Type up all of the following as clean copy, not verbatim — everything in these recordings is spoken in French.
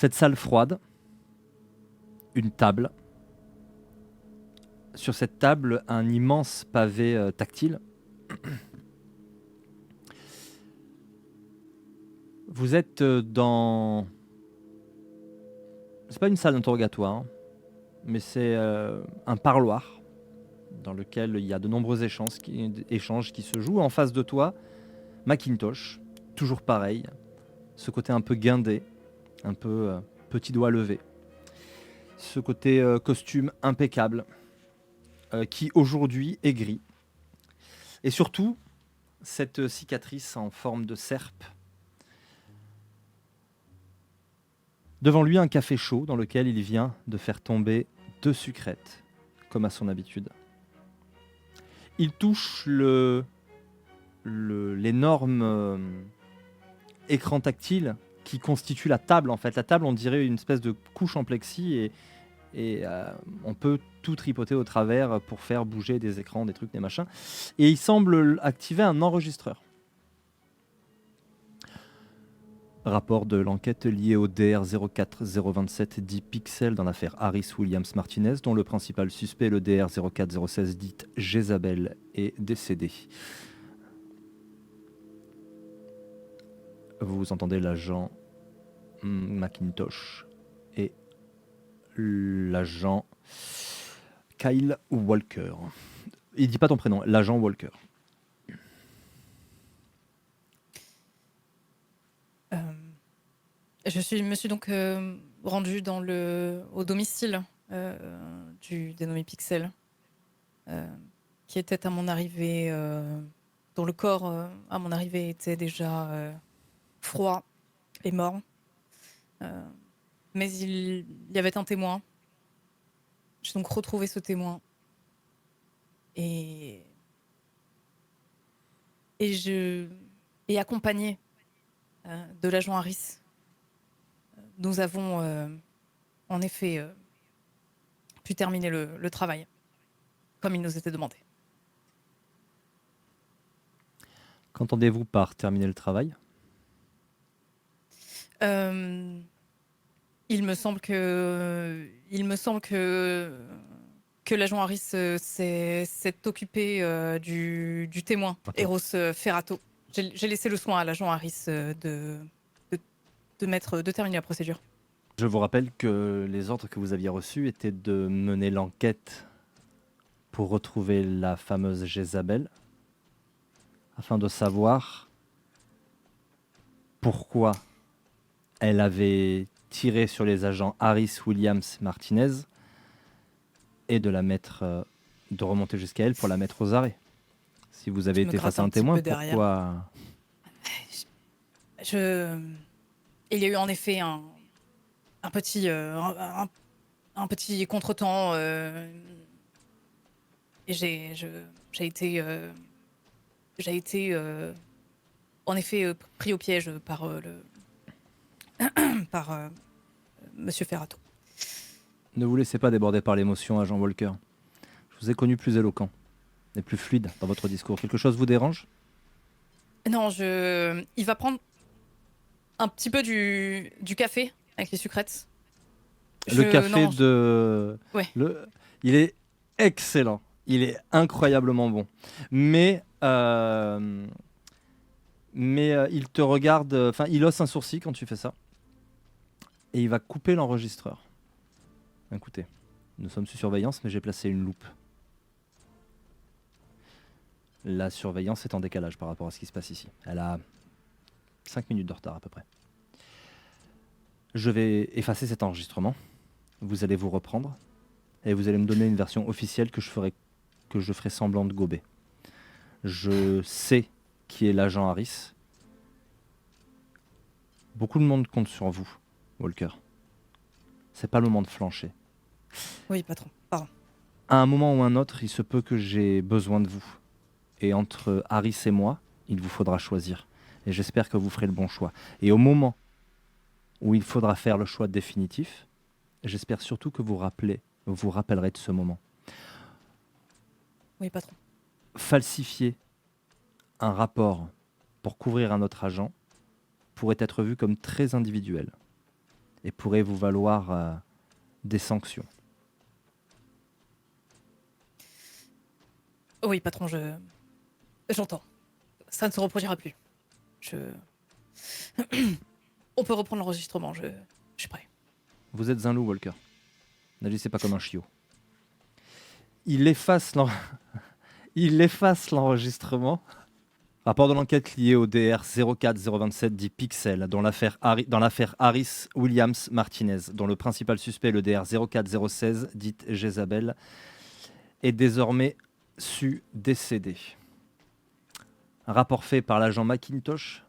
Cette salle froide, une table. Sur cette table, un immense pavé tactile. Vous êtes dans... C'est pas une salle d'interrogatoire, hein, mais c'est un parloir dans lequel il y a de nombreux échanges qui se jouent. En face de toi, Macintosh, toujours pareil, ce côté un peu guindé, un peu petit doigt levé. Ce côté costume impeccable, qui aujourd'hui est gris. Et surtout, cette cicatrice en forme de serpe. Devant lui, un café chaud dans lequel il vient de faire tomber 2 sucrètes, comme à son habitude. Il touche l'énorme écran tactile qui constitue la table. En fait, la table, on dirait une espèce de couche en plexi et on peut tout tripoter au travers pour faire bouger des écrans, des trucs, des machins. Et il semble activer un enregistreur. Rapport de l'enquête liée au DR 04027 dit Pixel dans l'affaire Harris Williams Martinez, dont le principal suspect, le DR 04016 dit Jezabel, est décédé. Vous entendez l'agent Macintosh et l'agent Kyle Walker. Il dit pas ton prénom, l'agent Walker. Je me suis donc rendue au domicile du dénommé Pixel, qui était à mon arrivée, dont le corps à mon arrivée était déjà froid et mort. Mais il y avait un témoin. J'ai donc retrouvé ce témoin. Et accompagné de l'agent Harris. Nous avons en effet pu terminer le travail, comme il nous était demandé. Qu'entendez-vous par terminer le travail ? Il me semble que l'agent Harris s'est occupé du témoin, Eros Ferrato. J'ai laissé le soin à l'agent Harris de terminer la procédure. Je vous rappelle que les ordres que vous aviez reçus étaient de mener l'enquête pour retrouver la fameuse Jezabel, afin de savoir pourquoi elle avait tiré sur les agents Harris Williams Martinez et de de remonter jusqu'à elle pour la mettre aux arrêts. Si vous avez été face à un témoin, pourquoi... Il y a eu en effet un petit contretemps et j'ai été en effet pris au piège par Monsieur Ferrato. Ne vous laissez pas déborder par l'émotion, agent Walker. Je vous ai connu plus éloquent et plus fluide dans votre discours. Quelque chose vous dérange ? Non, il va prendre un petit peu du café avec les sucrètes. Le café Ouais. Il est excellent. Il est incroyablement bon. Mais il te regarde... Enfin, il hausse un sourcil quand tu fais ça. Et il va couper l'enregistreur. Écoutez, nous sommes sous surveillance, mais j'ai placé une loupe. La surveillance est en décalage par rapport à ce qui se passe ici. Elle a 5 minutes de retard à peu près. Je vais effacer cet enregistrement. Vous allez vous reprendre. Et vous allez me donner une version officielle que je ferai semblant de gober. Je sais qui est l'agent Harris. Beaucoup de monde compte sur vous, Walker. C'est pas le moment de flancher. Oui, patron. Pardon. À un moment ou un autre, il se peut que j'ai besoin de vous. Et entre Harris et moi, il vous faudra choisir. Et j'espère que vous ferez le bon choix. Et au moment où il faudra faire le choix définitif, j'espère surtout que vous rappellerez de ce moment. Oui, patron. Falsifier un rapport pour couvrir un autre agent pourrait être vu comme très individuel. et pourrait vous valoir des sanctions. Oui, patron, j'entends. Ça ne se reproduira plus. Je... On peut reprendre l'enregistrement, je suis prêt. Vous êtes un loup, Walker. N'agissez pas comme un chiot. Il efface l'enregistrement. Rapport de l'enquête liée au DR 04027 dit Pixel dans l'affaire Harris Williams Martinez, dont le principal suspect, le DR 04016, dite Jezabel, est désormais su décédé. Rapport fait par l'agent McIntosh.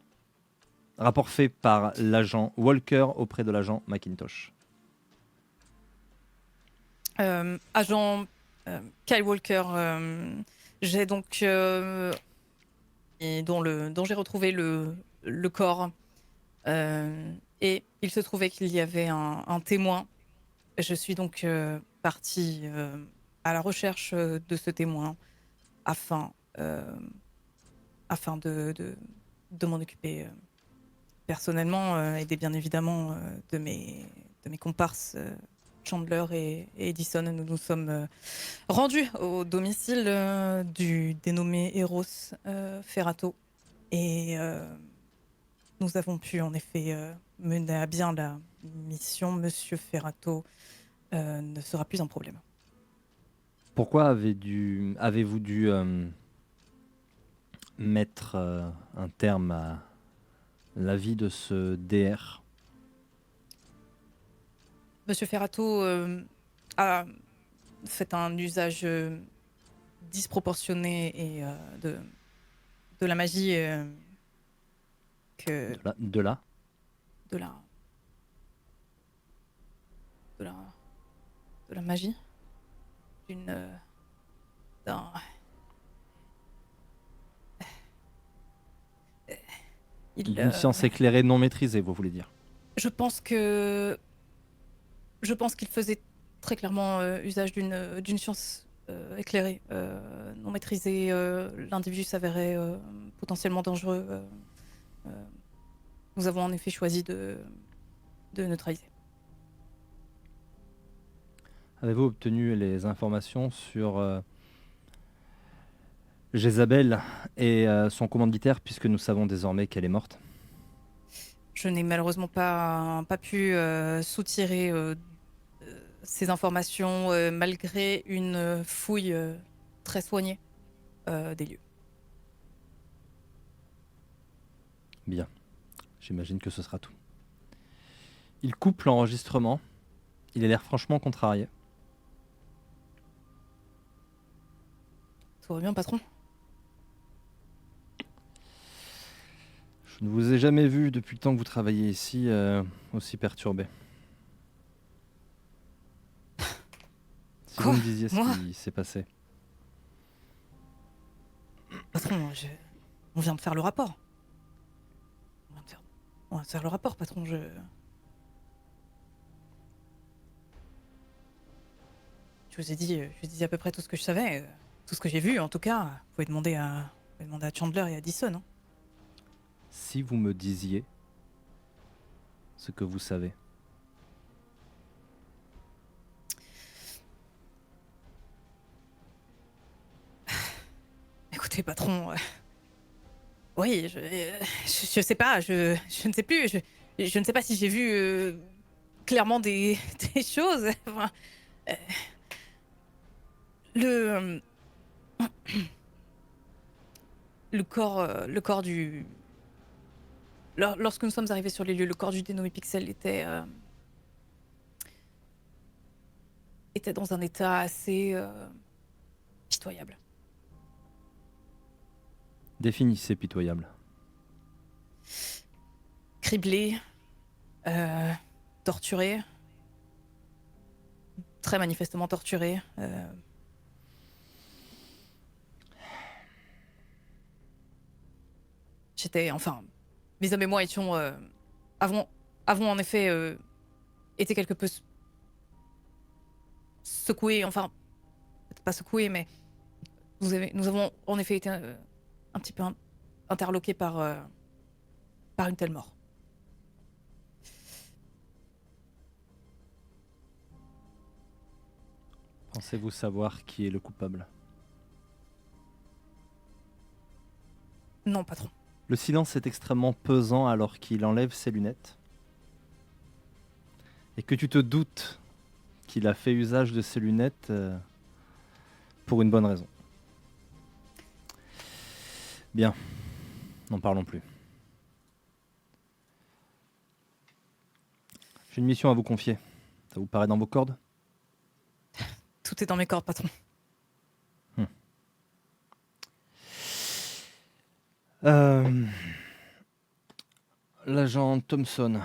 Rapport fait par l'agent Walker auprès de l'agent McIntosh. Agent Kyle Walker, j'ai donc dont j'ai retrouvé le corps, et il se trouvait qu'il y avait un témoin. Je suis donc partie à la recherche de ce témoin afin de m'en occuper personnellement, et bien évidemment de mes comparses Chandler et Edison. Nous nous sommes rendus au domicile du dénommé Eros Ferrato, et nous avons pu en effet mener à bien la mission. Monsieur Ferrato ne sera plus un problème. Pourquoi avez-vous dû mettre un terme à la vie de ce DR? Monsieur Ferrato a fait un usage disproportionné et de la magie que De là de la magie d'un d'une science éclairée non maîtrisée, vous voulez dire? Je pense qu'il faisait très clairement usage d'une science éclairée, non maîtrisée. L'individu s'avérait potentiellement dangereux. Nous avons en effet choisi de neutraliser. Avez-vous obtenu les informations sur Jézabel et son commanditaire, puisque nous savons désormais qu'elle est morte? Je n'ai malheureusement pas pu soutirer ces informations malgré une fouille très soignée des lieux. Bien, j'imagine que ce sera tout. Il coupe l'enregistrement. Il a l'air franchement contrarié. Tout va bien, patron? Je ne vous ai jamais vu depuis le temps que vous travaillez ici aussi perturbé. Si Quoi? vous me disiez ce Moi? qui s'est passé. Patron, on vient de faire le rapport. On vient de faire le rapport, patron. Je vous ai dit à peu près tout ce que je savais, tout ce que j'ai vu en tout cas. Vous pouvez demander à Chandler et à Addison. Hein. Si vous me disiez ce que vous savez. Écoutez, patron, oui, je sais pas, je ne sais plus, je ne sais pas si j'ai vu clairement des choses. Enfin, le le corps du lorsque nous sommes arrivés sur les lieux, le corps du dénommé Pixel était dans un état assez pitoyable. Définissez pitoyable. Criblé, torturé, très manifestement torturé. Mes hommes et moi avons en effet été quelque peu secoués, enfin, peut-être pas secoués, mais nous avons en effet été un petit peu interloqués par une telle mort. Pensez-vous savoir qui est le coupable? Non, patron. Le silence est extrêmement pesant alors qu'il enlève ses lunettes. Et que tu te doutes qu'il a fait usage de ses lunettes pour une bonne raison. Bien, n'en parlons plus. J'ai une mission à vous confier. Ça vous paraît dans vos cordes? Tout est dans mes cordes, patron. L'agent Thompson,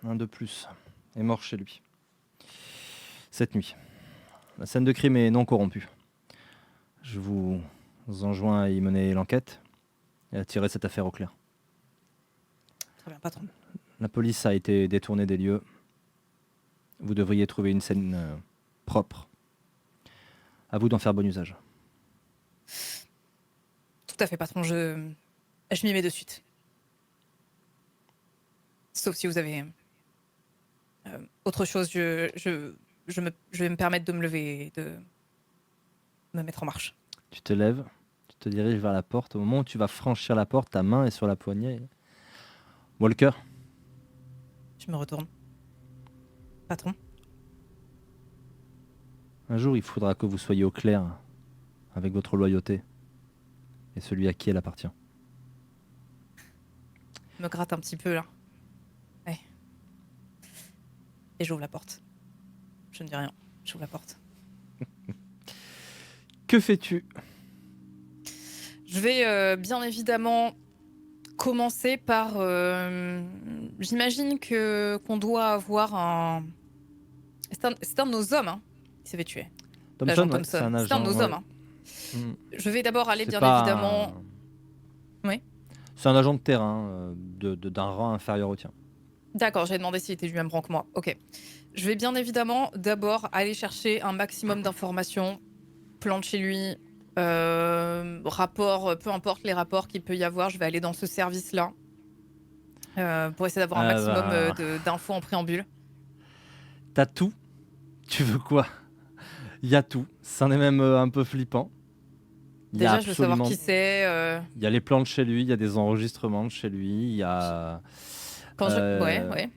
un de plus, est mort chez lui. Cette nuit. La scène de crime est non corrompue. Je vous enjoins à y mener l'enquête et à tirer cette affaire au clair. Très bien, patron. La police a été détournée des lieux. Vous devriez trouver une scène propre. À vous d'en faire bon usage. Tout à fait, patron. Je m'y mets de suite. Sauf si vous avez autre chose, je vais me permettre de me lever et de me mettre en marche. Tu te lèves, tu te diriges vers la porte. Au moment où tu vas franchir la porte, ta main est sur la poignée. Walker, Je me retourne. Patron, un jour il faudra que vous soyez au clair avec votre loyauté et celui à qui elle appartient. je me gratte un petit peu là. Ouais. Et j'ouvre la porte. Je ne dis rien. J'ouvre la porte. Que fais-tu? Je vais bien évidemment commencer par. J'imagine qu'on doit avoir un. C'est un de nos hommes hein, qui s'est fait tuer. L'agent Thompson, ouais, c'est Thompson. un C'est un de agent. nos hommes. Hein. Je vais d'abord aller C'est bien pas évidemment. Oui. C'est un agent de terrain d'un rang inférieur au tien. D'accord, j'ai demandé s'il était du même rang que moi. Ok. Je vais bien évidemment d'abord aller chercher un maximum d'informations, plan de chez lui, rapport, peu importe les rapports qu'il peut y avoir, je vais aller dans ce service-là pour essayer d'avoir un maximum d'infos en préambule. T'as tout? Tu veux quoi? Il y a tout. C'en est même un peu flippant. Déjà, je veux savoir qui c'est. Il y a les plans de chez lui, il y a des enregistrements de chez lui, il y a. Ouais.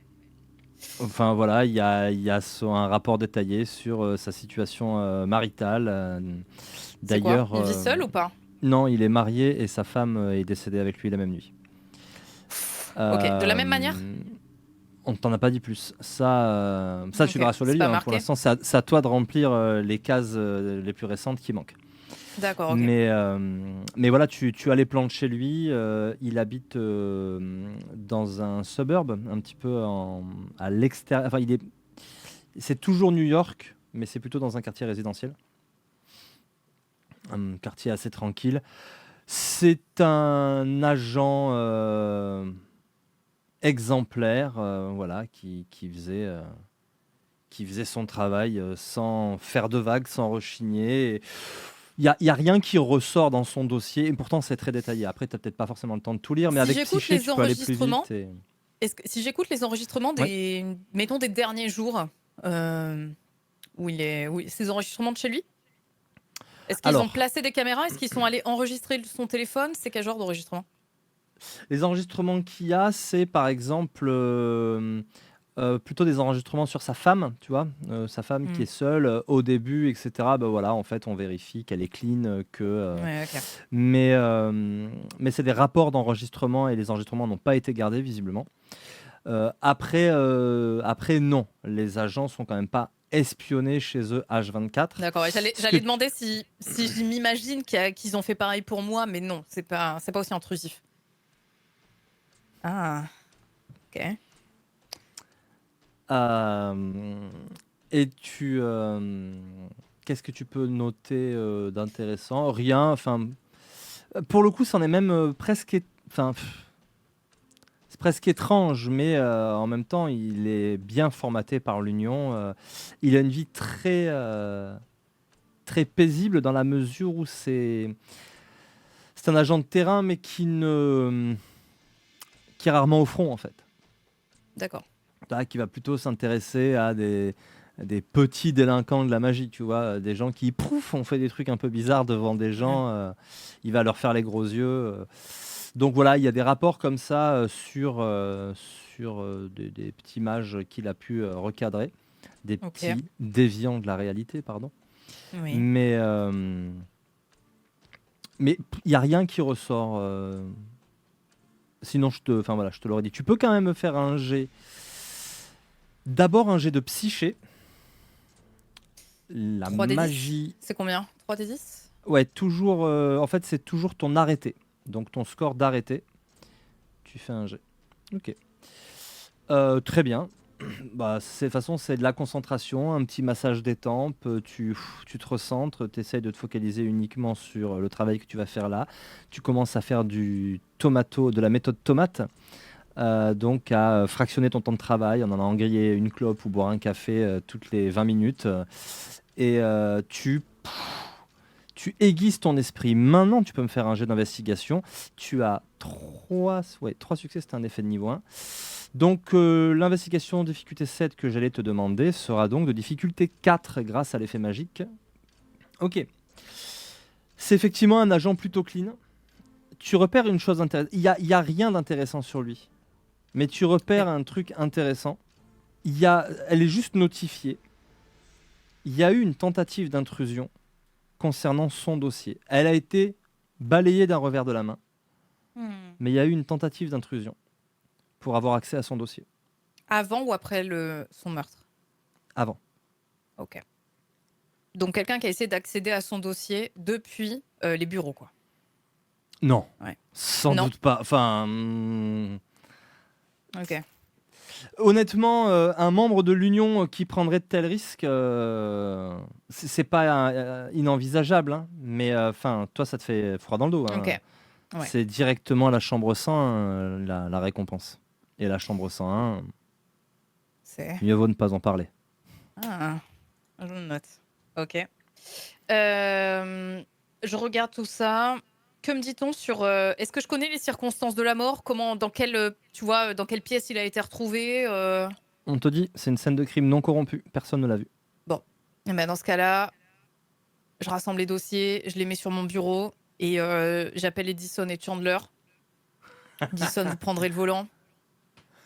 Enfin voilà, il y a un rapport détaillé sur sa situation maritale. C'est quoi? D'ailleurs, Il vit seul ou pas? non, il est marié et sa femme est décédée avec lui la même nuit. Ok, de la même manière? On ne t'en a pas dit plus. Ça, Ok, tu verras sur le c'est livre. pas Pour marqué. l'instant, c'est à toi de remplir les cases les plus récentes qui manquent. D'accord, ok. Mais voilà, tu as les plans de chez lui. Il habite dans un suburb, un petit peu à l'extérieur. Enfin, c'est toujours New York, mais c'est plutôt dans un quartier résidentiel. Un quartier assez tranquille. C'est un agent exemplaire, voilà, qui faisait son travail sans faire de vagues, sans rechigner. Il y a rien qui ressort dans son dossier, et pourtant c'est très détaillé. Après, tu n'as peut-être pas forcément le temps de tout lire, mais Si avec j'écoute Psyché, les tu peux aller plus enregistrements, vite. si j'écoute les enregistrements mettons des derniers jours, ces enregistrements de chez lui, est-ce qu'ils ont placé des caméras? Est-ce qu'ils sont allés enregistrer son téléphone? C'est quel genre d'enregistrement? Les enregistrements qu'il y a, c'est par exemple plutôt des enregistrements sur sa femme, tu vois, sa femme qui est seule au début, etc. Bah voilà, en fait, on vérifie qu'elle est clean, Ouais, ok. mais c'est des rapports d'enregistrement et les enregistrements n'ont pas été gardés visiblement. Après, non, les agents sont quand même pas espionnés chez eux H24. D'accord, j'allais demander si je m'imagine qu'ils ont fait pareil pour moi, mais non, c'est pas aussi intrusif. Ah, ok. Et qu'est-ce que tu peux noter d'intéressant? Rien. Enfin, pour le coup, c'en est même presque. Enfin, c'est presque étrange, mais en même temps, il est bien formaté par l'Union. Il a une vie très très paisible dans la mesure où c'est un agent de terrain, mais qui est rarement au front en fait. D'accord. Qui va plutôt s'intéresser à des des petits délinquants de la magie, tu vois, des gens qui, pouf, ont fait des trucs un peu bizarres devant des Ouais. gens, il va leur faire les gros yeux. Donc voilà, il y a des rapports comme ça sur des petits mages qu'il a pu recadrer, des Ok. petits déviants de la réalité, pardon. Oui. Mais mais il n'y a rien qui ressort. Sinon, enfin voilà, je te l'aurais dit. Tu peux quand même faire un jet. D'abord un jet de psyché. La 3d10. magie. C'est combien? 3d10? Ouais, toujours. En fait, c'est toujours ton arrêté. Donc ton score d'arrêté. Tu fais un jet. Ok. Très bien. Bah, de toute façon, c'est de la concentration, un petit massage des tempes. Tu te recentres, tu essayes de te focaliser uniquement sur le travail que tu vas faire là. Tu commences à faire de la méthode tomate. Donc à fractionner ton temps de travail en allant griller une clope ou boire un café toutes les 20 minutes. Et tu aiguises ton esprit. Maintenant, tu peux me faire un jet d'investigation. Tu as 3 succès, c'est un effet de niveau 1. Donc l'investigation difficulté 7 que j'allais te demander sera donc de difficulté 4 grâce à l'effet magique. Ok. C'est effectivement un agent plutôt clean. Tu repères une chose intéressante. Il y a rien d'intéressant sur lui. Mais tu repères Ok. un truc intéressant. Elle est juste notifiée. Il y a eu une tentative d'intrusion concernant son dossier. Elle a été balayée d'un revers de la main, Hmm. mais il y a eu une tentative d'intrusion pour avoir accès à son dossier Avant ou après son meurtre? avant. Ok. Donc quelqu'un qui a essayé d'accéder à son dossier depuis les bureaux, quoi. Non, Ouais. sans Non. doute pas. Enfin, Ok. honnêtement, un membre de l'Union qui prendrait de tels risques, c'est pas inenvisageable. Hein. Mais enfin, toi, ça te fait froid dans le dos. Ok. Hein. Ouais. C'est directement à la chambre 100 la récompense. Et la chambre 101, C'est. mieux vaut ne pas en parler. Ah, je le note. Ok. Je regarde tout ça. Que me dit-on sur est-ce que je connais les circonstances de la mort? Comment, dans quelle, tu vois, dans quelle pièce il a été retrouvé? On te dit, c'est une scène de crime non corrompue. Personne ne l'a vu. Bon. Eh ben, dans ce cas-là, je rassemble les dossiers, je les mets sur mon bureau et j'appelle Edison et Chandler. Edison, vous prendrez le volant.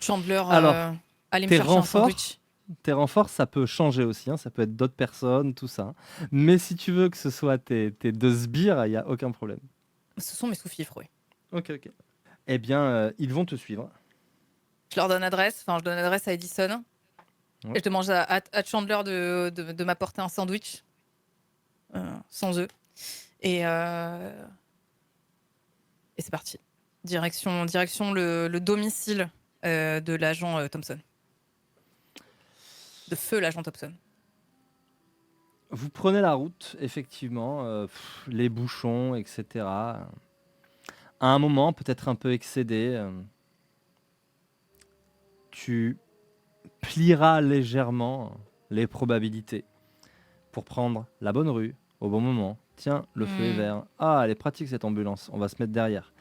Chandler, Alors, allez me tes chercher un renforts, sandwich. tes renforts, ça peut changer aussi. Hein. Ça peut être d'autres personnes, tout ça. Mais si tu veux que ce soit tes deux sbires, il n'y a aucun problème. Ce sont mes sous-fifres, oui. Ok, ok. Eh bien, ils vont te suivre. Je leur donne l'adresse, enfin, je donne l'adresse à Edison. Et Ouais. je demande à Chandler de m'apporter un sandwich sans œufs. Et, euh, et c'est parti. Direction le domicile de l'agent Thompson. De feu l'agent Thompson. Vous prenez la route, effectivement, les bouchons, etc. À un moment, peut-être un peu excédé, tu plieras légèrement les probabilités pour prendre la bonne rue au bon moment. Tiens, le feu est Hmm. vert. Ah, elle est pratique cette ambulance, on va se mettre derrière.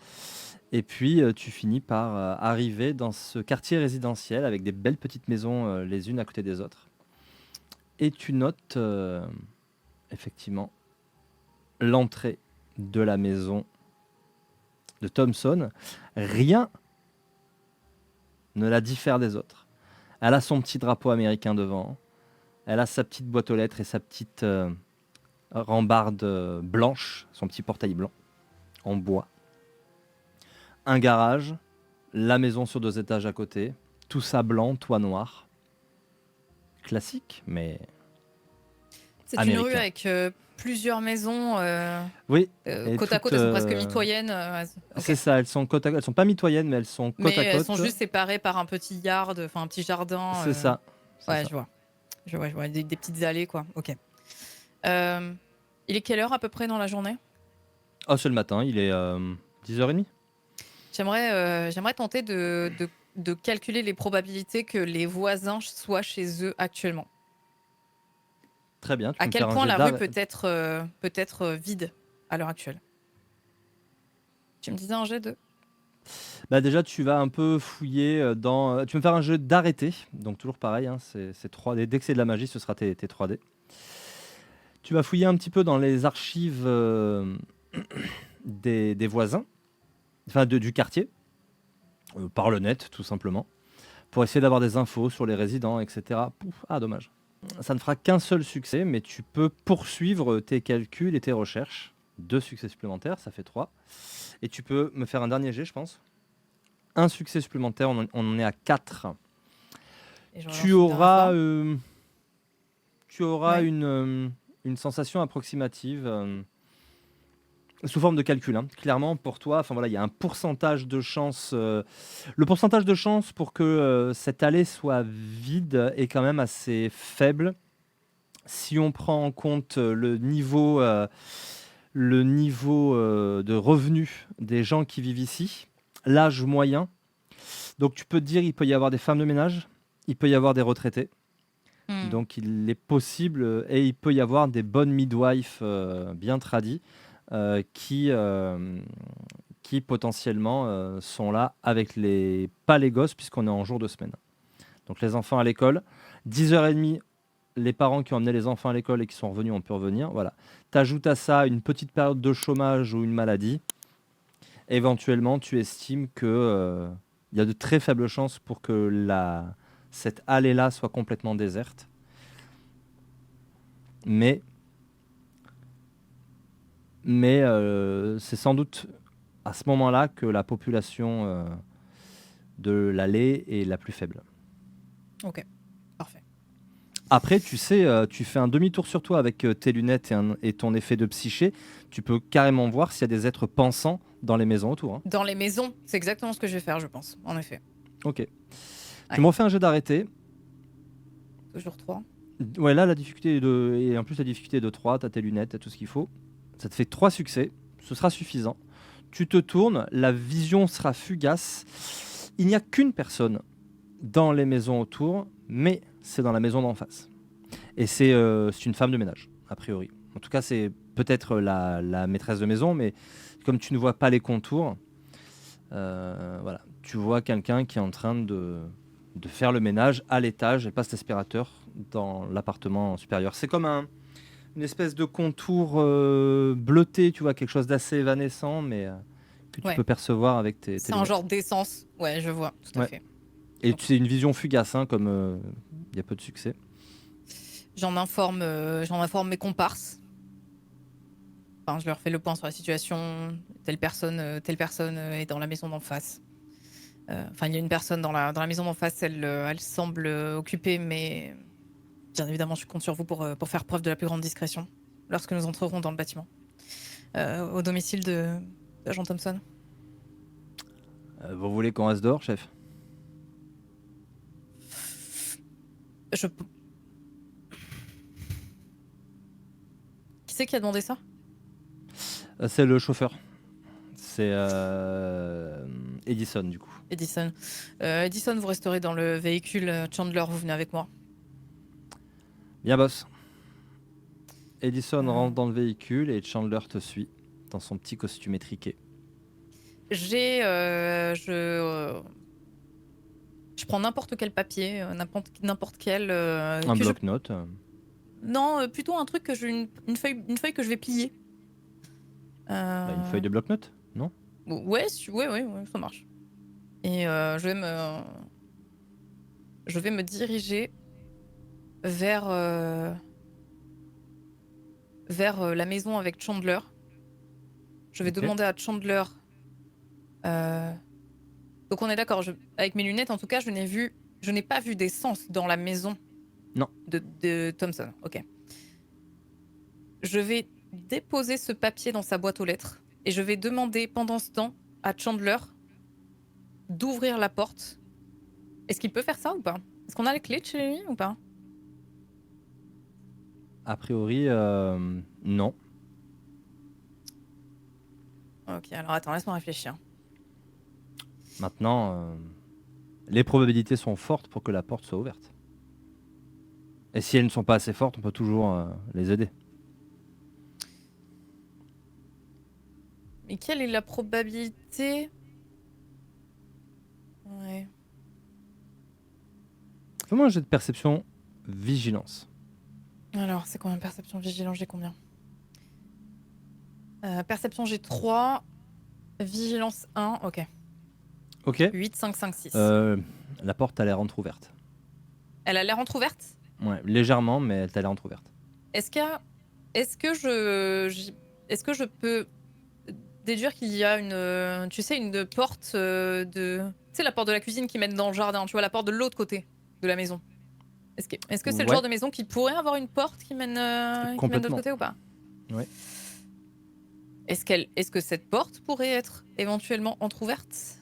Et puis tu finis par arriver dans ce quartier résidentiel avec des belles petites maisons les unes à côté des autres. Et tu notes effectivement l'entrée de la maison de Thompson. Rien ne la diffère des autres. Elle a son petit drapeau américain devant. Elle a sa petite boîte aux lettres et sa petite rambarde blanche, son petit portail blanc en bois. Un garage, la maison sur 2 étages à côté, tout ça blanc, toit noir. Classique, mais C'est une rue américain. avec plusieurs maisons Oui, côte à côte. Elles sont presque mitoyennes. c'est Ok. ça, elles sont côte à côte. Elles sont pas mitoyennes, mais elles sont Mais côte à elles sont côte. juste séparées par un petit yard, enfin un petit jardin. C'est ça. C'est Ouais, ça. je vois. Je vois. Des petites allées, quoi. Ok. Euh, il est quelle heure à peu près dans la journée? Oh, c'est le matin, il est 10h30. J'aimerais tenter de calculer les probabilités que les voisins soient chez eux actuellement. Très bien, tu À peux me quel faire un point jet la rue d'art. peut être vide à l'heure actuelle? Tu me disais un jet de Bah, déjà, tu vas un peu fouiller, tu vas me faire un jeu d'arrêté, donc toujours pareil, hein, c'est 3D. Dès que c'est de la magie, ce sera tes 3D. Tu vas fouiller un petit peu dans les archives, des voisins, enfin du quartier, par le net, tout simplement, pour essayer d'avoir des infos sur les résidents, et cetera. Pouf, ah dommage. Ça ne fera qu'un seul succès, mais tu peux poursuivre tes calculs et tes recherches. 2 succès supplémentaires, ça fait 3. Et tu peux me faire un dernier jet, je pense. Un succès supplémentaire, on en est à 4. Et je Tu relance une dernière auras, fois. tu auras Ouais. une sensation approximative, sous forme de calcul, hein. Clairement, pour toi, enfin voilà, il y a un pourcentage de chance. Le pourcentage de chance pour que cette allée soit vide est quand même assez faible. Si on prend en compte le niveau de revenus des gens qui vivent ici, l'âge moyen. Donc tu peux te dire, il peut y avoir des femmes de ménage, il peut y avoir des retraités. Hmm. Donc il est possible, et il peut y avoir des bonnes midwives bien tradies qui potentiellement sont là avec pas les gosses puisqu'on est en jour de semaine. Donc les enfants à l'école, 10h30, les parents qui ont emmené les enfants à l'école et qui sont revenus ont pu revenir. Voilà. T'ajoutes à ça une petite période de chômage ou une maladie. Éventuellement, tu estimes que il y a de très faibles chances pour que cette allée-là soit complètement déserte. Mais c'est sans doute à ce moment-là que la population de l'allée est la plus faible. Ok, parfait. Après, tu sais, tu fais un demi-tour sur toi avec tes lunettes et ton effet de psyché. Tu peux carrément voir s'il y a des êtres pensants dans les maisons autour, hein. Dans les maisons, c'est exactement ce que je vais faire, je pense, en effet. Ok. Tu Ouais, me refais un jeu d'arrêté. toujours 3. Ouais, là, la difficulté est de. Et en plus, la difficulté est de 3. Tu as tes lunettes, tu as tout ce qu'il faut. Ça te fait 3 succès. Ce sera suffisant. Tu te tournes, la vision sera fugace. Il n'y a qu'une personne dans les maisons autour, mais c'est dans la maison d'en face. Et c'est une femme de ménage, a priori. En tout cas, c'est peut-être la maîtresse de maison, mais comme tu ne vois pas les contours, voilà, tu vois quelqu'un qui est en train de faire le ménage à l'étage et passe l'aspirateur dans l'appartement supérieur. C'est comme une espèce de contour bleuté, tu vois, quelque chose d'assez évanescent, mais que tu Ouais, peux percevoir avec tes c'est un genre lunettes. d'essence. Ouais, je vois, tout à Ouais. fait. Et Ok. c'est une vision fugace, hein, comme il y a peu de succès. J'en informe mes comparses. Enfin, je leur fais le point sur la situation. Telle personne est dans la maison d'en face. Enfin, il y a une personne dans la maison d'en face. Elle semble occupée, mais bien évidemment, je compte sur vous pour faire preuve de la plus grande discrétion lorsque nous entrerons dans le bâtiment. Au domicile de l'agent Thompson. Vous voulez qu'on reste dehors, chef? Je... Qui c'est qui a demandé ça? C'est le chauffeur. C'est Edison, du coup. Edison. Edison, vous resterez dans le véhicule. Chandler, vous venez avec moi. Bien, boss. Edison Euh, rentre dans le véhicule et Chandler te suit dans son petit costume étriqué. j'ai... je prends n'importe quel papier, n'importe quel... Un que je... bloc-notes. Non, plutôt un truc que une feuille que je vais plier. Bah, une Euh, feuille de bloc-notes, non? Ouais, ouais, ça marche. Et je vais me diriger vers, la maison avec Chandler. Je vais Ok. demander à Chandler. euh, Donc on est d'accord. Avec mes lunettes, en tout cas, je n'ai pas vu d'essence dans la maison Non. de Thompson. Ok. Je vais déposer ce papier dans sa boîte aux lettres et je vais demander pendant ce temps à Chandler d'ouvrir la porte. Est-ce qu'il peut faire ça ou pas? Est-ce qu'on a les clés de chez lui ou pas? A priori, non. Ok, alors attends, laisse-moi réfléchir. Maintenant, les probabilités sont fortes pour que la porte soit ouverte. Et si elles ne sont pas assez fortes, on peut toujours les aider. Mais quelle est la probabilité Fais-moi un jet de perception vigilance. Alors, c'est combien de perception vigilance? J'ai combien? Perception, j'ai 3. Vigilance 1. Ok. Ok. 8, 5, 5, 6. La porte a l'air entrouverte. Elle a l'air entrouverte? Ouais, légèrement, mais elle a l'air entrouverte. Est-ce qu'il y a... Est-ce que est-ce que je peux déduire qu'il y a une, tu sais, une porte de... Tu sais, la porte de la cuisine qui mène dans le jardin, tu vois, la porte de l'autre côté de la maison. Est-ce que c'est le Ouais, genre de maison qui pourrait avoir une porte qui mène de l'autre complètement. côté ou pas? Ouais. Est-ce que cette porte pourrait être éventuellement entrouverte?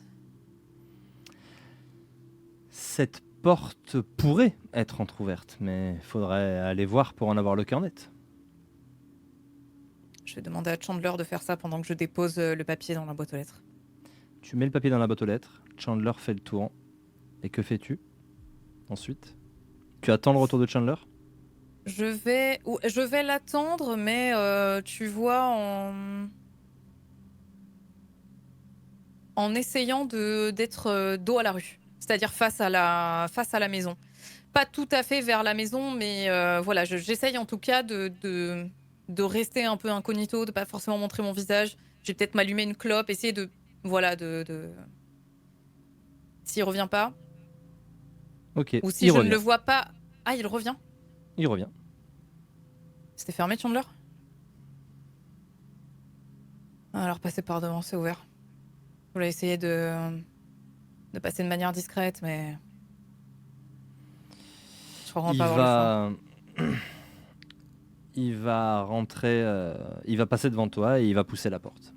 Cette porte pourrait être entrouverte, mais il faudrait aller voir pour en avoir le cœur net. Je vais demander à Chandler de faire ça pendant que je dépose le papier dans la boîte aux lettres. Tu mets le papier dans la boîte aux lettres, Chandler fait le tour. Et que fais-tu ensuite? Tu attends le retour de Chandler? Je vais l'attendre, mais tu vois, en essayant d'être dos à la rue, c'est-à-dire face à la maison. Pas tout à fait vers la maison, mais voilà, j'essaye en tout cas de rester un peu incognito, de pas forcément montrer mon visage. Je vais peut-être m'allumer une clope, essayer de... Voilà, S'il revient pas, Ok, ou si il je ne le revient. vois pas... Ah, il revient? Il revient. C'était fermé, Chandler? Alors, passer par devant, c'est ouvert. Je voulais essayer de passer de manière discrète, mais... Je crois qu'on va Il pas avoir le choix. va... il va rentrer, il va passer devant toi et il va pousser la porte.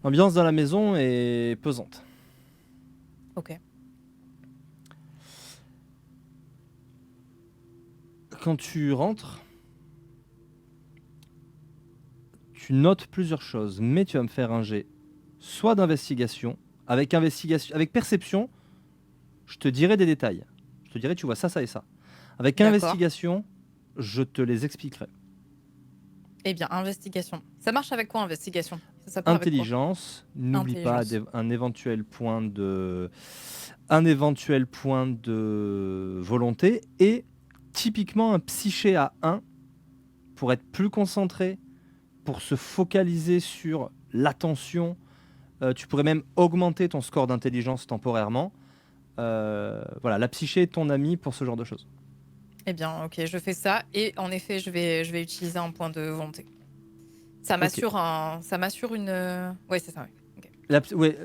L'ambiance dans la maison est pesante. Ok. Quand tu rentres, tu notes plusieurs choses, mais tu vas me faire un jet, soit d'investigation, avec perception, je te dirai des détails. Je te dirai, tu vois ça, ça et ça. Avec D'accord. investigation, je te les expliquerai. Eh bien, investigation. Ça marche avec quoi, investigation? Ça part avec quoi? Intelligence, n'oublie pas Intelligence. un éventuel point de volonté et typiquement un psyché à 1 pour être plus concentré, pour se focaliser sur l'attention. Tu pourrais même augmenter ton score d'intelligence temporairement. Voilà, la psyché est ton ami pour ce genre de choses. Eh bien, ok, je fais ça. Et en effet, je vais utiliser un point de volonté. Ça Ok. m'assure une... Ouais, c'est ça, ouais. Ok. Ouais,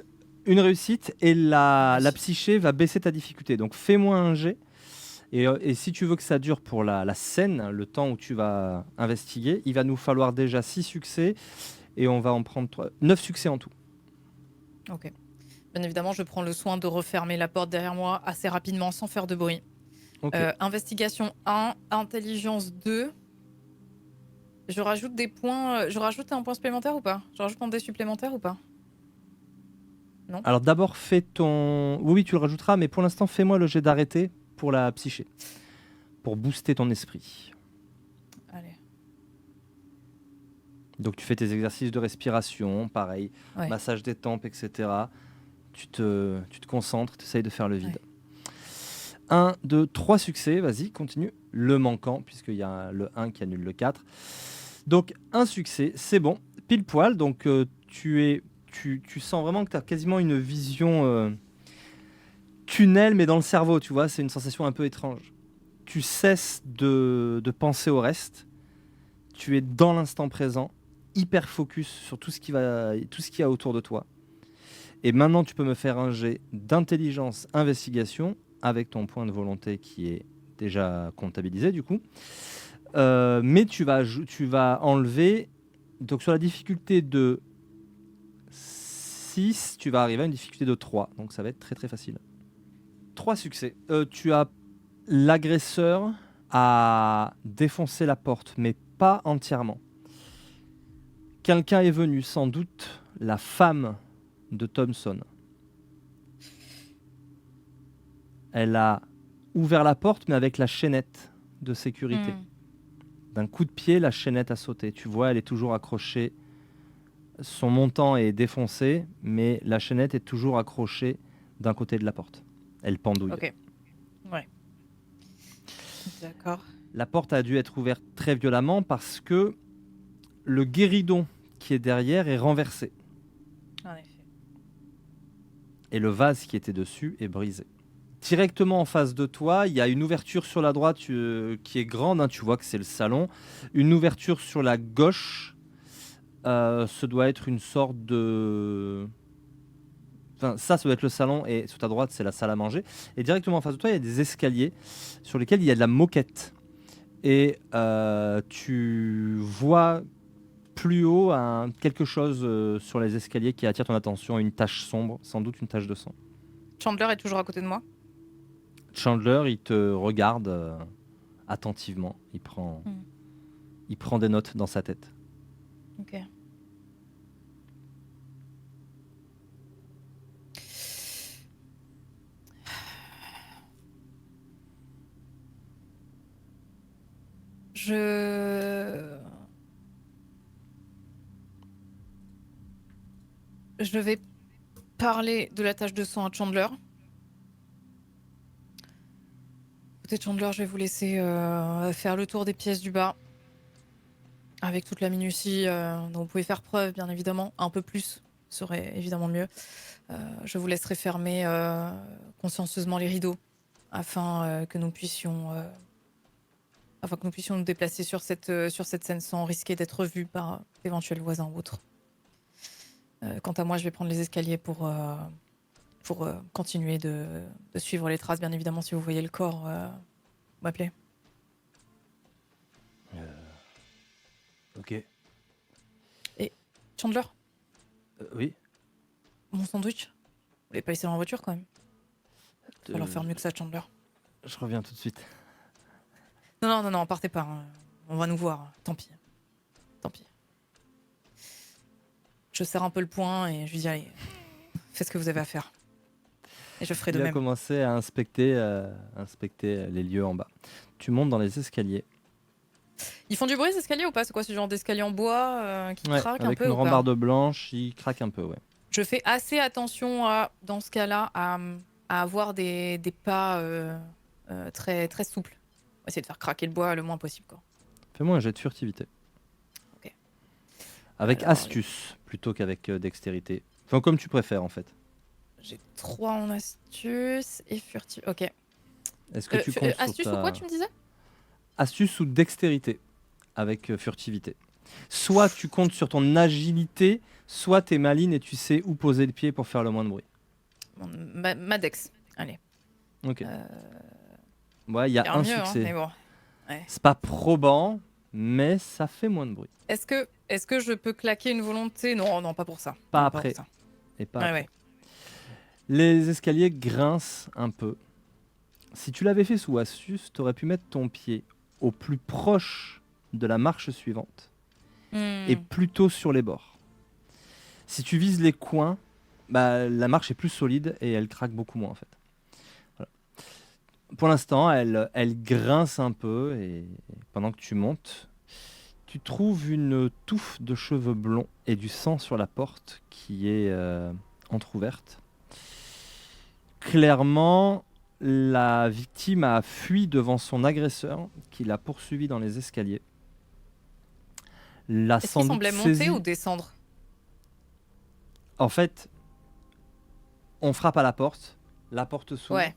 une réussite et la Oui. psyché va baisser ta difficulté. Donc fais-moi un jet. Et si tu veux que ça dure pour la scène, le temps où tu vas investiguer, il va nous falloir déjà 6 succès et on va en prendre 9 succès en tout. Ok. Bien évidemment, je prends le soin de refermer la porte derrière moi assez rapidement, sans faire de bruit. Ok. Investigation 1, intelligence 2. Je rajoute des points... Je rajoute un point supplémentaire ou pas? Je rajoute un dé supplémentaire ou pas? Non? Alors d'abord fais ton... Oui, tu le rajouteras, mais pour l'instant fais-moi le jet d'arrêté pour la psyché, pour booster ton esprit. Allez. Donc tu fais tes exercices de respiration, pareil, Ouais. massage des tempes, etc. Tu te concentres, tu essayes de faire le vide. Ouais. 1, 2, 3 succès, vas-y, continue. Le manquant, puisqu'il y a le 1 qui annule le 4. Donc un succès, c'est bon, pile poil. Donc tu sens vraiment que tu as quasiment une vision tunnel, mais dans le cerveau, tu vois, c'est une sensation un peu étrange. Tu cesses de penser au reste, tu es dans l'instant présent, hyper focus sur tout ce qu'il y a autour de toi. Et maintenant, tu peux me faire un jet d'intelligence investigation avec ton point de volonté qui est déjà comptabilisé du coup. Mais tu vas enlever, donc sur la difficulté de 6, tu vas arriver à une difficulté de 3. Donc ça va être très très facile. 3 succès. Tu as l'agresseur a défoncé la porte, mais pas entièrement. Quelqu'un est venu, sans doute la femme de Thompson. Elle a ouvert la porte, mais avec la chaînette de sécurité. Hmm. D'un coup de pied, la chaînette a sauté. Tu vois, elle est toujours accrochée. Son montant est défoncé, mais la chaînette est toujours accrochée d'un côté de la porte. Elle pendouille. Ok. Ouais. D'accord. La porte a dû être ouverte très violemment parce que le guéridon qui est derrière est renversé En effet. et le vase qui était dessus est brisé. Directement en face de toi, il y a une ouverture sur la droite qui est grande, hein, tu vois que c'est le salon. Une ouverture sur la gauche, ce doit être une sorte de... Enfin, ça doit être le salon et sur ta droite, c'est la salle à manger. Et directement en face de toi, il y a des escaliers sur lesquels il y a de la moquette. Et tu vois plus haut quelque chose sur les escaliers qui attire ton attention, une tache sombre, sans doute une tache de sang. Chandler est toujours à côté de moi. Chandler, il te regarde attentivement. Hmm. Il prend des notes dans sa tête. Ok. Je... Je vais parler de la tache de sang à Chandler. Écoutez, Chandler, je vais vous laisser faire le tour des pièces du bas. Avec toute la minutie dont vous pouvez faire preuve, bien évidemment. Un peu plus serait évidemment mieux. Je vous laisserai fermer consciencieusement les rideaux afin que nous puissions nous déplacer sur cette scène sans risquer d'être vus par d'éventuels voisins ou autres. Quant à moi, je vais prendre les escaliers pour continuer de suivre les traces. Bien évidemment, si vous voyez le corps, vous m'appelez. Ok. Et Chandler, Oui. mon sandwich, vous l'avez pas laissé dans la voiture quand même. Il va falloir faire mieux que ça, Chandler. Je reviens tout de suite. Non, partez pas. Hein. On va nous voir. Tant pis. Je serre un peu le poing et je lui dis allez, faites ce que vous avez à faire. Et je ferai de Il a même. commencé à inspecter les lieux en bas. Tu montes dans les escaliers. Ils font du bruit ces escaliers ou pas? C'est quoi ce genre d'escalier en bois qui Ouais, craque un avec peu une ou pas? rambarde blanche, il craque un peu, ouais. Je fais assez attention dans ce cas-là, à avoir des pas très, très souples. On va essayer de faire craquer le bois le moins possible, quoi. Fais-moi un jet de furtivité. Ok. Avec Alors, astuce plutôt qu'avec dextérité. Enfin, comme tu préfères en fait. J'ai 3 en astuce et furtif. Ok. Est-ce que tu comptes sur Astuce ou quoi, ta tu me disais? astuce ou dextérité avec furtivité? Soit tu comptes sur ton agilité, soit t'es maline et tu sais où poser le pied pour faire le moins de bruit. Bon, ma dex. Allez. Ok. Ouais, il y a Faire un mieux, hein, succès. mais bon. Ouais. C'est pas probant, mais ça fait moins de bruit. Est-ce que je peux claquer une volonté? Non, pas pour ça. Pas Non, après. pour ça. Et pas Ouais, après. ouais. Les escaliers grincent un peu. Si tu l'avais fait sous astuce, tu aurais pu mettre ton pied au plus proche de la marche suivante et plutôt sur les bords. Si tu vises les coins, bah, la marche est plus solide et elle craque beaucoup moins en fait. Voilà. Pour l'instant, elle grince un peu et pendant que tu montes, tu trouves une touffe de cheveux blonds et du sang sur la porte qui est entrouverte. Clairement, la victime a fui devant son agresseur qui l'a poursuivi dans les escaliers. L'a Est-ce sans qu'il doute semblait monter saisi. ou descendre? En fait, on frappe à la porte s'ouvre, Ouais.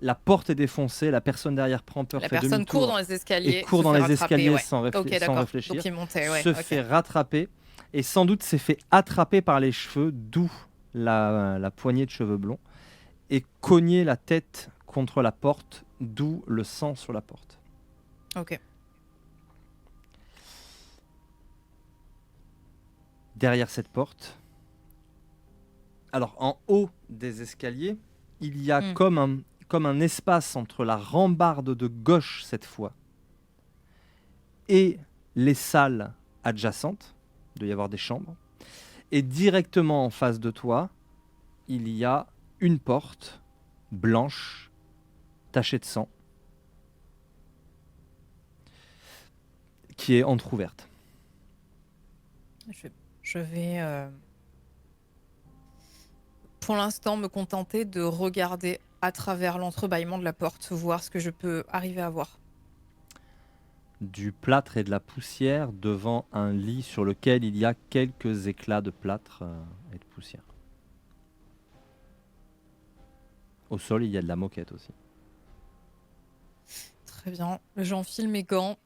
la porte est défoncée, la personne derrière prend peur, La fait personne court demi-tour dans les et escaliers, court se dans fait les rattraper, escaliers ouais. sans Ok, sans d'accord. réfléchir, Donc il montait, ouais. se Ok. fait rattraper et sans doute s'est fait attraper par les cheveux, d'où la poignée de cheveux blonds, et cogner la tête contre la porte, d'où le sang sur la porte. Ok. Derrière cette porte, alors en haut des escaliers, il y a comme un espace entre la rambarde de gauche cette fois et les salles adjacentes. Il doit y avoir des chambres. Et directement en face de toi, il y a une porte blanche, tachée de sang, qui est entrouverte. Je vais pour l'instant me contenter de regarder à travers l'entrebâillement de la porte, voir ce que je peux arriver à voir. du plâtre et de la poussière devant un lit sur lequel il y a quelques éclats de plâtre et de poussière. Au sol, il y a de la moquette aussi. Très bien. J'enfile mes gants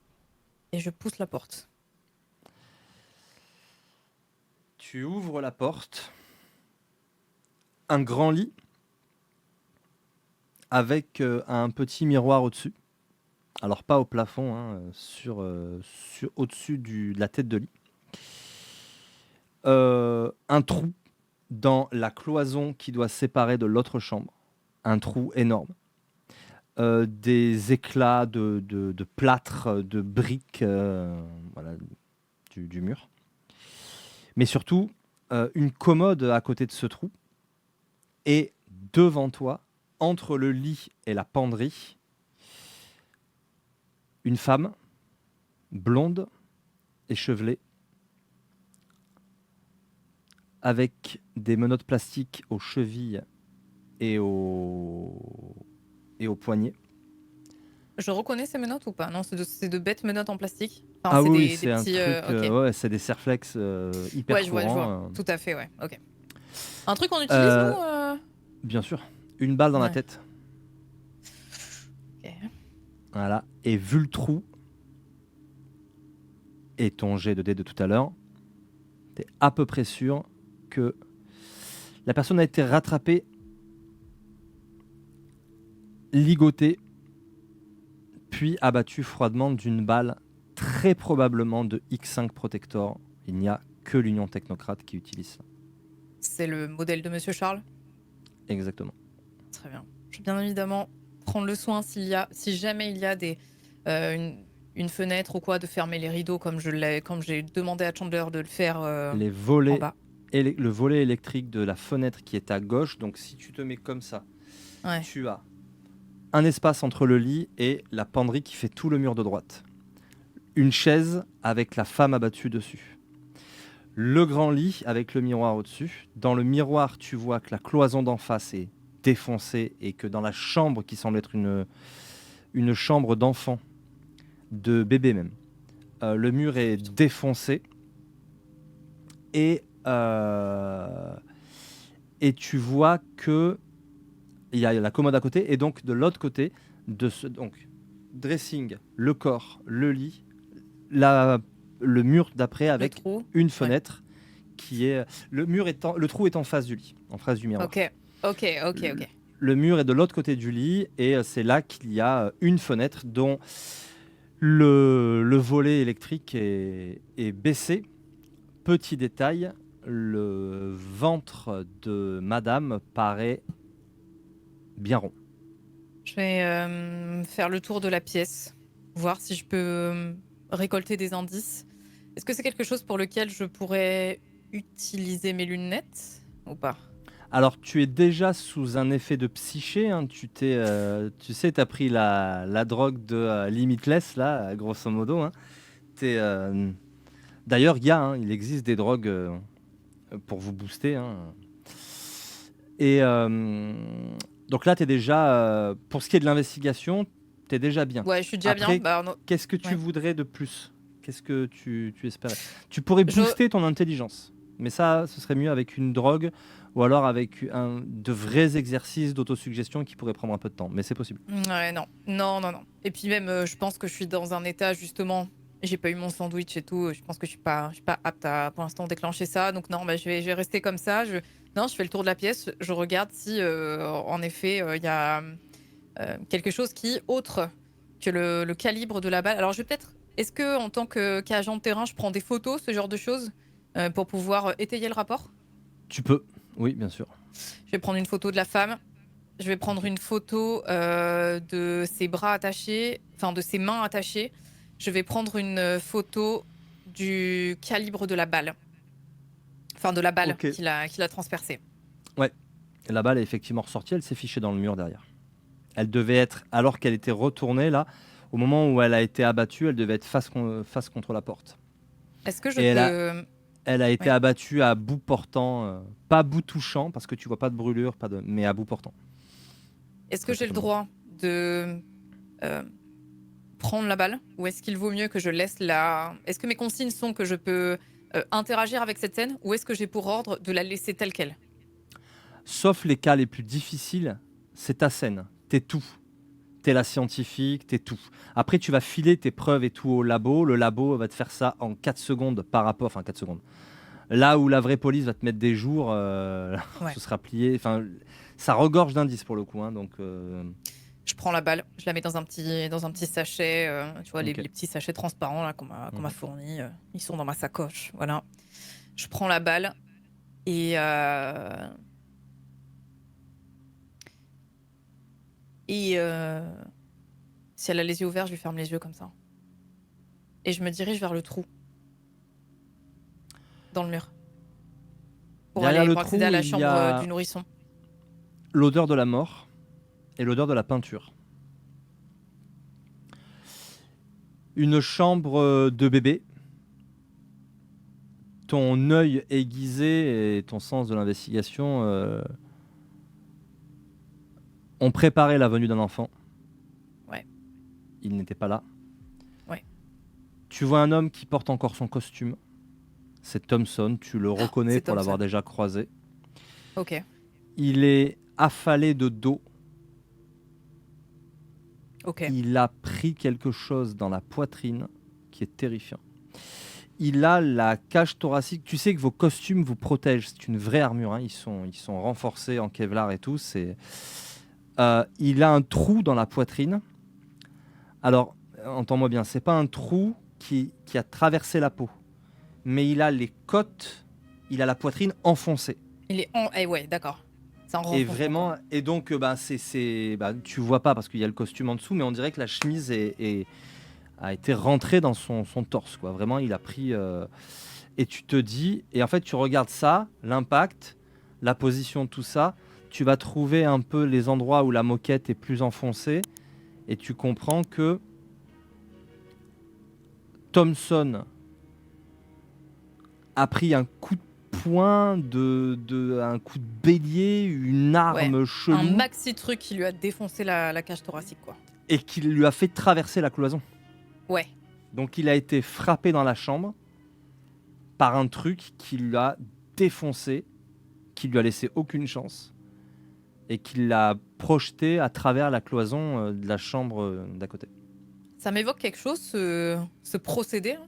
et je pousse la porte. Tu ouvres la porte. Un grand lit avec un petit miroir au-dessus. Alors pas au plafond, hein, au-dessus de la tête de lit. Un trou dans la cloison qui doit séparer de l'autre chambre. Un trou énorme. Des éclats de plâtre, de briques voilà, du mur. Mais surtout, une commode à côté de ce trou. Et devant toi, entre le lit et la penderie, une femme blonde, échevelée, avec des menottes plastiques aux chevilles et aux poignets. Je reconnais ces menottes ou pas? Non, c'est de bêtes menottes en plastique. Enfin, Ah c'est oui, des c'est un petits. truc, Ok. ouais, c'est des Serflex hyper Ouais, je vois. courants. Tout à fait, ouais. Ok. Un truc qu'on utilise, Euh, nous bien sûr, une balle dans la Ouais. tête. Ok. Voilà. Et vu le trou et ton jet de dés de tout à l'heure, t'es à peu près sûr que la personne a été rattrapée, ligotée, puis abattue froidement d'une balle, très probablement de X5 Protector. Il n'y a que l'Union Technocrate qui utilise ça. C'est le modèle de Monsieur Charles. Exactement. Très bien. Je vais bien évidemment prendre le soin si jamais il y a une fenêtre ou quoi, de fermer les rideaux comme j'ai demandé à Chandler de le faire Les en volets, bas. le volet électrique de la fenêtre qui est à gauche, donc si tu te mets comme ça, Ouais. tu as un espace entre le lit et la penderie qui fait tout le mur de droite. Une chaise avec la femme abattue dessus. Le grand lit avec le miroir au-dessus. Dans le miroir, tu vois que la cloison d'en face est défoncée et que dans la chambre qui semble être une chambre d'enfant, de bébé même, le mur est défoncé et, et tu vois que il y a la commode à côté et donc de l'autre côté, donc dressing, le corps, le lit, le mur d'après Le avec trou. une Ouais. fenêtre qui est le trou est en face du lit, en face du miroir. Ok. Ok. Le mur est de l'autre côté du lit et c'est là qu'il y a une fenêtre dont le volet électrique est baissé. Petit détail, le ventre de madame paraît bien rond. Je vais faire le tour de la pièce, voir si je peux récolter des indices. Est-ce que c'est quelque chose pour lequel je pourrais utiliser mes lunettes ou pas? Alors, tu es déjà sous un effet de psyché, hein. Tu sais, tu as pris la drogue de Limitless, là, grosso modo, hein. D'ailleurs, il existe des drogues pour vous booster, hein. Et donc là, tu es déjà, pour ce qui est de l'investigation, tu es déjà bien. Ouais, je suis déjà bien. Après, Bah, non. qu'est-ce que tu Ouais. voudrais de plus? Qu'est-ce que tu espérais? Tu pourrais Je... booster ton intelligence, mais ça, ce serait mieux avec une drogue ou alors avec de vrais exercices d'autosuggestion qui pourraient prendre un peu de temps, mais c'est possible. Ouais, non. Et puis même, je pense que je suis dans un état justement. J'ai pas eu mon sandwich et tout. Je pense que je suis pas apte à pour l'instant déclencher ça. Donc non, bah, je vais rester comme ça. Non, je fais le tour de la pièce. Je regarde si en effet il y a quelque chose qui autre que le calibre de la balle. Alors je vais peut-être. Est-ce que en tant qu'agent de terrain, je prends des photos, ce genre de choses, pour pouvoir étayer le rapport? Tu peux, oui, bien sûr. Je vais prendre une photo de la femme. Je vais prendre Ok. une photo de ses bras attachés, enfin de ses mains attachées. Je vais prendre une photo du calibre de la balle, enfin de la balle Ok. qui l'a transpercée. Ouais. La balle est effectivement ressortie, elle s'est fichée dans le mur derrière. Elle devait être, alors qu'elle était retournée là, au moment où elle a été abattue, elle devait être face contre la porte. Est-ce que je Et peux... elle a été Oui. abattue à bout portant, pas à bout touchant, parce que tu vois pas de brûlure, mais à bout portant. Est-ce que Très j'ai le certainement. droit de euh, prendre la balle ou est-ce qu'il vaut mieux que je laisse la... Est-ce que mes consignes sont que je peux interagir avec cette scène ou est-ce que j'ai pour ordre de la laisser telle qu'elle? Sauf les cas les plus difficiles, c'est ta scène. T'es tout. T'es la scientifique, t'es tout. Après, tu vas filer tes preuves et tout au labo. Le labo va te faire ça en 4 secondes par rapport... Enfin, 4 secondes. Là où la vraie police va te mettre des jours, Ouais. ce sera plié. Enfin, ça regorge d'indices pour le coup. Hein, donc, Je prends la balle, je la mets dans un petit sachet, tu vois, ok. les petits sachets transparents là, qu'on m'a Mhm. fournis. Ils sont dans ma sacoche. Voilà. Je prends la balle et, et si elle a les yeux ouverts, je lui ferme les yeux comme ça. Et je me dirige vers le trou dans le mur Derrière le pour accéder à trou, la il y chambre du a nourrisson. l'odeur de la mort et l'odeur de la peinture. Une chambre de bébé. Ton œil aiguisé et ton sens de l'investigation ont préparé la venue d'un enfant. Ouais, Il n'était pas là. ouais. Tu vois un homme qui porte encore son costume. C'est Thompson, tu le reconnais C'est pour l'avoir Thompson. déjà croisé. Ok, Il est affalé de dos. ok. Il a pris quelque chose dans la poitrine qui est terrifiant. Il a la cage thoracique. Tu sais que vos costumes vous protègent. C'est une vraie armure. Hein. Ils sont renforcés en Kevlar et tout. Il a un trou dans la poitrine. Alors, entends-moi bien, c'est pas un trou qui a traversé la peau, mais il a les côtes, il a la poitrine enfoncée. Il est en... Eh ouais, d'accord. C'est un Et renfoncement, quoi. vraiment, et donc, tu vois pas parce qu'il y a le costume en dessous, mais on dirait que la chemise a été rentrée dans son torse, quoi. Vraiment, il a pris. Et tu te dis, et en fait, tu regardes ça, l'impact, la position, tout ça. Tu vas trouver un peu les endroits où la moquette est plus enfoncée, et tu comprends que Thompson a pris un coup de poing, un coup de bélier, une Ouais. arme Un chelou, maxi truc qui lui a défoncé la cage thoracique, quoi. et qui lui a fait traverser la cloison. Ouais. Donc il a été frappé dans la chambre par un truc qui l'a défoncé, qui lui a laissé aucune chance, et qui l'a projeté à travers la cloison de la chambre d'à côté. Ça m'évoque quelque chose, ce procédé, hein.